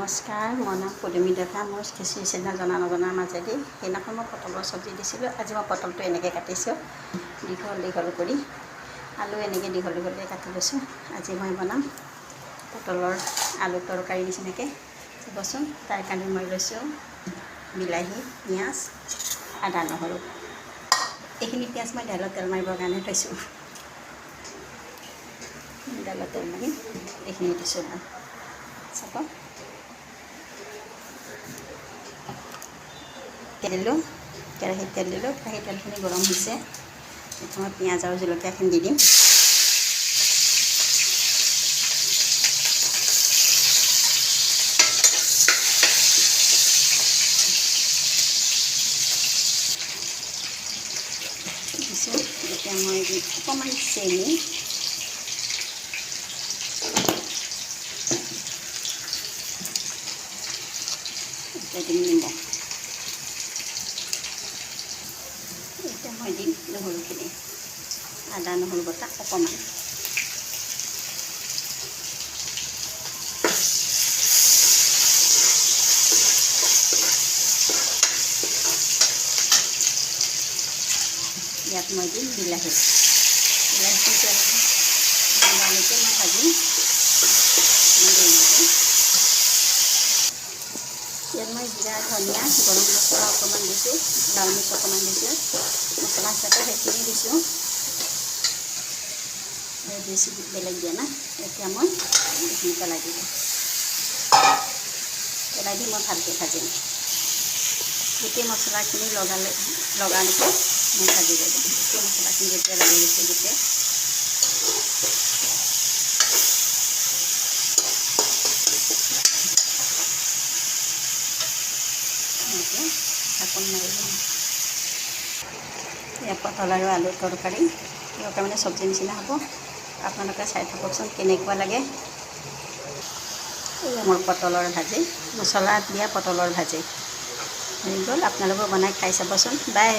নমস্কাৰ, মোৰ নাম পদুমী ডেকা। মই খিচিৰি চিন্তা জনা নজনাৰ মাজেদি সেইদিনাখন মই পটলৰ চব্জি দিছিলোঁ। আজি মই পটলটো এনেকৈ কাটিছোঁ, দীঘল দীঘল কৰি। আলু এনেকৈ দীঘল দীঘলকৈ কাটি লৈছোঁ। আজি মই বনাম পটলৰ আলু তৰকাৰী নিচিনাকৈ। চাবচোন, তাৰ কাৰণে মই লৈছোঁ বিলাহী, পিঁয়াজ, আদা, নহৰু। এইখিনি পিঁয়াজ মই দাইলত তেল মাৰিবৰ কাৰণে থৈছোঁ। দাইলত তেল মাৰি এইখিনি দিছোঁ মই। চাব, তেল দিলোঁ, কেৰাহীত তেল দিলোঁ। কেৰাহীত তেলখিনি গৰম হৈছে। এতিয়া মই পিঁয়াজ আৰু জলকীয়াখিনি দি দিম। দিছোঁ। এতিয়া মই অকণমান চেনি, এতিয়া দিম নিমখ। এতিয়া মই দিম নহৰুখিনি, আদা নহৰু বটা অকণমান। ইয়াত মই দিম বিলাহী। বিলাহীটো এনেকৈ মই ভাজিম। ইয়াত মই জিৰা, ধনিয়া, গৰম মছলা অকণমান দিছোঁ, লাল মিৰ্চ অকণমান দিছোঁ। মছলা হিচাপে সেইখিনি দিছোঁ, বেছি বেলেগ দিয়া নাই। এতিয়া মই এইখিনি পেলাই দিলোঁ। পেলাই দি মই ভালকৈ ভাজিম। গোটেই মছলাখিনি লগালৈকে মই ভাজি ল'লোঁ। গোটেই মছলাখিনি যেতিয়া লাগি গৈছে, গোটেই এনেকৈ ঢাকোন মাৰি দিম। এয়া পটল আৰু আলুৰ তৰকাৰী মানে চব্জি নিচিনা হ'ব। আপোনালোকে চাই থাককচোন কেনেকুৱা লাগে। মোৰ পটলৰ ভাজি, মছলা দিয়া পটলৰ ভাজি হৈ গ'ল। আপোনালোকেও বনাই খাই চাবচোন। বাই।